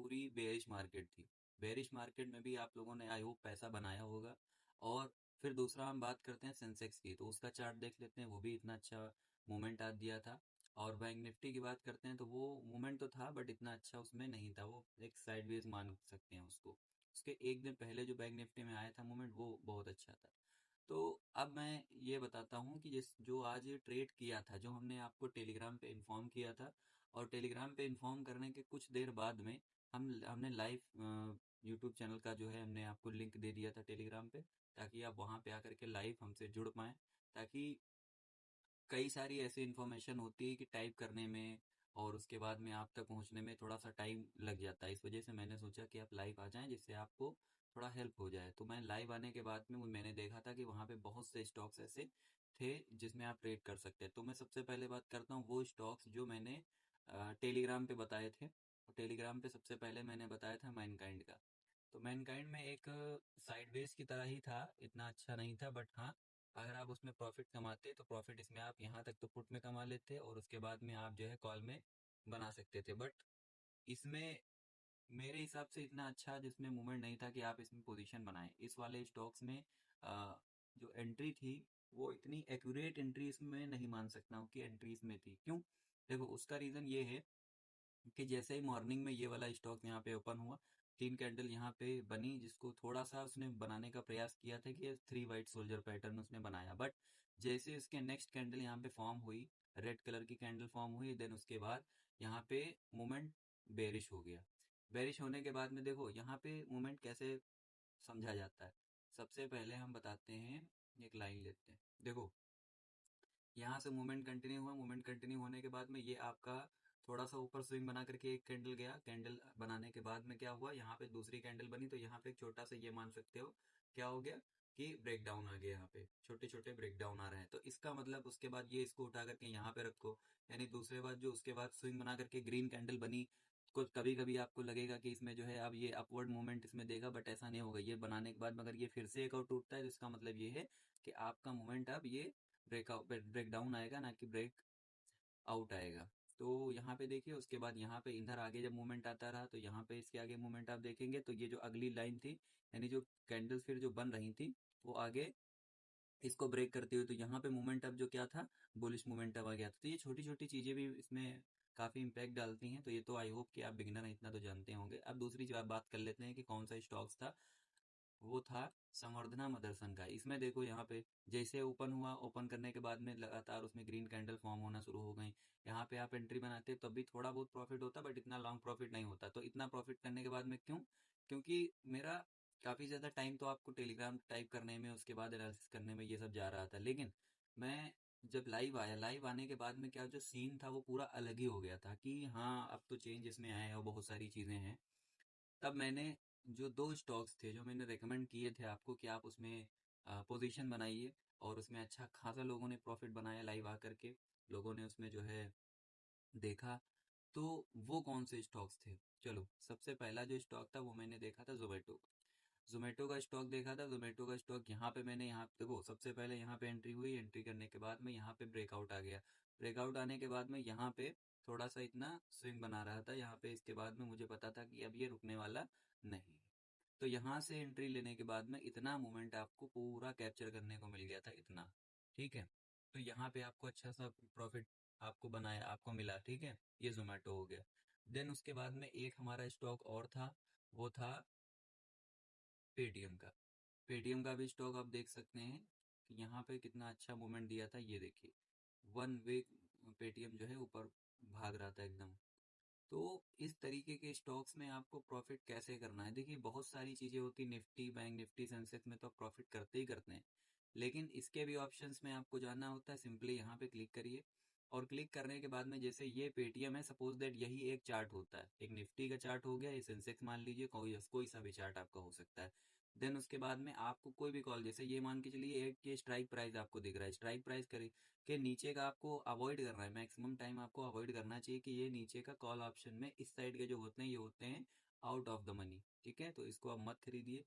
पूरी bearish market थी। Bearish market में भी आप लोगों ने आई होप पैसा बनाया होगा। और फिर दूसरा हम बात करते हैं सेंसेक्स की, तो उसका चार्ट देख लेते हैं, वो भी इतना अच्छा मूवमेंट आज दिया था। और बैंक निफ्टी की बात करते हैं तो वो मूवमेंट तो था बट इतना अच्छा उसमें नहीं था, वो एक साइडवेज मान सकते हैं उसको। उसके एक दिन पहले जो बैंक निफ्टी में आया था मूवमेंट वो बहुत अच्छा था। तो अब मैं ये बताता हूँ कि जिस जो आज ट्रेड किया था, जो हमने आपको टेलीग्राम पे इन्फॉर्म किया था, और टेलीग्राम पे इन्फॉर्म करने के कुछ देर बाद में हमने लाइव यूट्यूब चैनल का जो है हमने आपको लिंक दे दिया था टेलीग्राम पे, ताकि आप वहाँ पे आकर के लाइव हमसे जुड़ पाएँ। ताकि कई सारी ऐसी इन्फॉर्मेशन होती है कि टाइप करने में और उसके बाद में आप तक पहुंचने में थोड़ा सा टाइम लग जाता है। इस वजह से मैंने सोचा कि आप लाइव आ जाएं जिससे आपको थोड़ा हेल्प हो जाए। तो मैं लाइव आने के बाद में मैंने देखा था कि वहाँ पे बहुत से स्टॉक्स ऐसे थे जिसमें आप ट्रेड कर सकते हैं। तो मैं सबसे पहले बात करता हूँ वो स्टॉक्स जो मैंने टेलीग्राम पे बताए थे। टेलीग्राम पे सबसे पहले मैंने बताया था मैनकाइंड का। तो मैनकाइंड में एक साइडवेज की तरह ही था, इतना अच्छा नहीं था, बट हाँ, अगर आप उसमें प्रॉफिट कमाते तो प्रॉफिट इसमें आप यहाँ तक तो पुट में कमा लेते और उसके बाद में आप जो है कॉल में बना सकते थे। बट इसमें मेरे हिसाब से इतना अच्छा जिसमें मूवमेंट नहीं था कि आप इसमें पोजीशन बनाएं। इस वाले स्टॉक्स में जो एंट्री थी वो इतनी एक्यूरेट एंट्री इसमें नहीं मान सकता हूँ कि एंट्री इसमें थी। क्यों? देखो, उसका रीज़न ये है कि जैसे ही मॉर्निंग में ये वाला स्टॉक यहाँ पे ओपन हुआ, तीन कैंडल यहाँ पे बनी, जिसको थोड़ा सा उसने बनाने का प्रयास किया था कि थ्री वाइट सोल्जर पैटर्न उसने बनाया। बट जैसे इसके नेक्स्ट कैंडल यहाँ पे फॉर्म हुई, रेड कलर की कैंडल फॉर्म हुई, देन उसके बाद यहाँ पे मोमेंट बेरिश हो गया। बेरिश होने के बाद में देखो यहाँ पे मोमेंट कैसे समझा जाता है। सबसे पहले हम बताते हैं, एक लाइन लेते हैं। देखो, यहाँ से मूवमेंट कंटिन्यू हुआ, मूवमेंट कंटिन्यू होने के बाद में ये आपका थोड़ा सा ऊपर स्विंग बना करके एक कैंडल गया। कैंडल बनाने के बाद में क्या हुआ, यहाँ पे दूसरी कैंडल बनी, तो यहाँ पे एक छोटा सा ये मान सकते हो क्या हो गया कि ब्रेक डाउन आ गया। यहाँ पे छोटे छोटे ब्रेक डाउन आ रहे हैं, तो इसका मतलब उसके बाद ये इसको उठा करके यहाँ पे रखो। यानी दूसरे बाद जो उसके बाद स्विंग बना करके ग्रीन कैंडल बनी, कुछ कभी कभी आपको लगेगा कि इसमें जो है अब ये अपवर्ड मूवमेंट इसमें देगा, बट ऐसा नहीं होगा। ये बनाने के बाद मगर ये फिर से एक और टूटता है, तो इसका मतलब ये है कि आपका मूवमेंट अब ये ब्रेक डाउन आएगा, ना कि ब्रेक आउट आएगा। तो यहाँ पे देखिए, उसके बाद यहाँ पे इधर आगे जब मूवमेंट आता रहा तो यहाँ पे इसके आगे मूवमेंट आप देखेंगे तो ये जो अगली लाइन थी, यानी जो कैंडल्स फिर जो बन रही थी वो आगे इसको ब्रेक करते हुए, तो यहाँ पे मूवमेंट अब जो क्या था, बुलिश मूवमेंट अब आ गया था। तो ये छोटी छोटी चीजें भी इसमें काफी इम्पैक्ट डालती हैं। तो ये तो आई होप कि आप बिगिनर हैं, इतना तो जानते होंगे। अब दूसरी बात कर लेते हैं कि कौन सा स्टॉक्स था। वो था संवर्धना मदरसन का। इसमें देखो यहाँ पे जैसे ओपन हुआ, ओपन करने के बाद में लगातार उसमें ग्रीन कैंडल फॉर्म होना शुरू हो गई। यहाँ पे आप एंट्री बनाते तब भी थोड़ा बहुत प्रॉफिट होता, बट इतना लॉन्ग प्रॉफिट नहीं होता। तो इतना प्रॉफिट करने के बाद में क्यों? क्योंकि मेरा काफी ज्यादा टाइम तो आपको टेलीग्राम टाइप करने में, उसके बाद एनालिसिस करने में ये सब जा रहा था। लेकिन मैं जब लाइव आया, लाइव आने के बाद में क्या जो सीन था वो पूरा अलग ही हो गया था कि हाँ अब तो चेंज इसमें आया है और बहुत सारी चीजें हैं। तब मैंने जो दो स्टॉक्स थे जो मैंने रेकमेंड किए थे आपको कि आप उसमें पोजीशन बनाइए, और उसमें अच्छा खासा लोगों ने प्रॉफिट बनाया लाइव आकर के, लोगों ने उसमें जो है देखा। तो वो कौन से स्टॉक्स थे? चलो, सबसे पहला जो स्टॉक था वो मैंने देखा था जोमेटो। जोमेटो का स्टॉक देखा था। जोमेटो का स्टॉक यहाँ पे मैंने, यहाँ देखो, सबसे पहले यहाँ पे एंट्री हुई, एंट्री करने के बाद में यहाँ पे ब्रेकआउट आ गया। ब्रेकआउट आने के बाद में यहाँ पे थोड़ा सा इतना स्विंग बना रहा था यहाँ पे। इसके बाद में मुझे पता था कि अब ये रुकने वाला नहीं है। तो यहाँ से एंट्री लेने के बाद में इतना मूवमेंट आपको पूरा कैप्चर करने को मिल गया था, इतना। ठीक है, तो यहाँ पे आपको अच्छा सा प्रॉफिट आपको बनाया, आपको मिला। ठीक है, ये जोमेटो हो गया। देन उसके बाद में एक हमारा स्टॉक और था, वो था पेटीएम का। पेटीएम का भी स्टॉक आप देख सकते हैं कि यहाँ पे कितना अच्छा मूवमेंट दिया था। ये देखिए, वन वे पेटीएम जो है ऊपर भाग रहा था एकदम। तो इस तरीके के स्टॉक्स में आपको प्रॉफिट कैसे करना है, देखिए बहुत सारी चीजें होती, निफ्टी, बैंक निफ्टी, सेंसेक्स में तो आप प्रॉफिट करते ही करते हैं। लेकिन इसके भी ऑप्शंस में आपको जानना होता है। सिंपली यहाँ पे क्लिक करिए, और क्लिक करने के बाद में जैसे ये पेटीएम है, सपोज दैट यही एक चार्ट होता है, एक निफ्टी का चार्ट हो गया, ये सेंसेक्स मान लीजिए, कोई कोई सा भी चार्ट आपका हो सकता है। देन उसके बाद में आपको कोई भी कॉल, जैसे ये मान के चलिए एक ये स्ट्राइक प्राइस आपको दिख रहा है, स्ट्राइक प्राइस करे के नीचे का आपको अवॉइड करना है, मैक्सिमम टाइम आपको अवॉइड करना चाहिए कि ये नीचे का कॉल ऑप्शन में इस साइड के जो होते हैं ये होते हैं आउट ऑफ द मनी। ठीक है, तो इसको आप मत खरीदिए।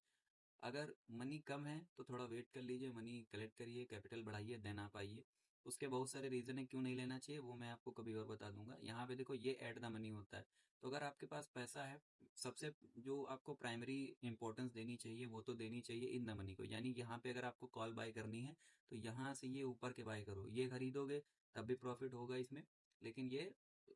अगर मनी कम है तो थोड़ा वेट कर लीजिए, मनी कलेक्ट करिए, कैपिटल बढ़ाइए, देन आप आइए। उसके बहुत सारे रीज़न है क्यों नहीं लेना चाहिए, वो मैं आपको कभी और बता दूंगा। यहाँ पे देखो ये एट द मनी होता है। तो अगर आपके पास पैसा है, सबसे जो आपको प्राइमरी इंपॉर्टेंस देनी चाहिए वो तो देनी चाहिए इन द मनी को। यानी यहाँ पे अगर आपको कॉल बाय करनी है तो यहाँ से ये ऊपर के बाय करो, ये खरीदोगे तब भी प्रॉफिट होगा इसमें, लेकिन ये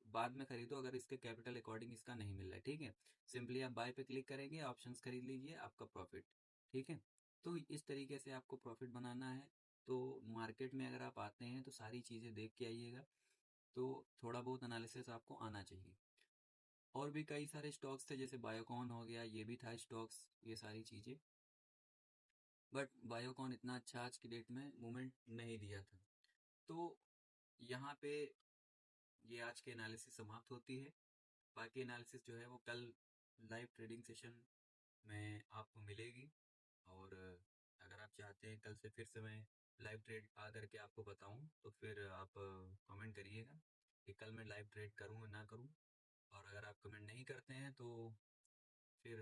बाद में खरीदो अगर इसके कैपिटल अकॉर्डिंग इसका नहीं मिल रहा है। ठीक है, सिंपली आप बाय पे क्लिक करेंगे, ऑप्शंस खरीद लीजिए, आपका प्रॉफिट। ठीक है, तो इस तरीके से आपको प्रॉफिट बनाना है। तो मार्केट में अगर आप आते हैं तो सारी चीज़ें देख के आइएगा, तो थोड़ा बहुत एनालिसिस आपको आना चाहिए। और भी कई सारे स्टॉक्स थे, जैसे बायोकॉन हो गया, ये भी था स्टॉक्स, ये सारी चीज़ें। बट बायोकॉन इतना अच्छा आज की डेट में मूवमेंट नहीं दिया था। तो यहाँ पे ये आज की एनालिसिस समाप्त होती है। बाकी एनालिसिस जो है वो कल लाइव ट्रेडिंग सेशन में आपको मिलेगी। और अगर आप चाहते हैं कल से फिर से मैं लाइव ट्रेड आ करके आपको बताऊं, तो फिर आप कमेंट करिएगा कि कल मैं लाइव ट्रेड करूं या ना करूं। और अगर आप कमेंट नहीं करते हैं तो फिर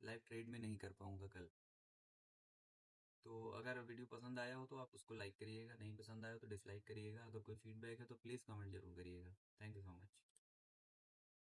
लाइव ट्रेड में नहीं कर पाऊंगा कल। तो अगर वीडियो पसंद आया हो तो आप उसको लाइक करिएगा, नहीं पसंद आया हो तो डिसलाइक करिएगा। अगर कोई फीडबैक है तो प्लीज़ कमेंट जरूर करिएगा। Thank you so much.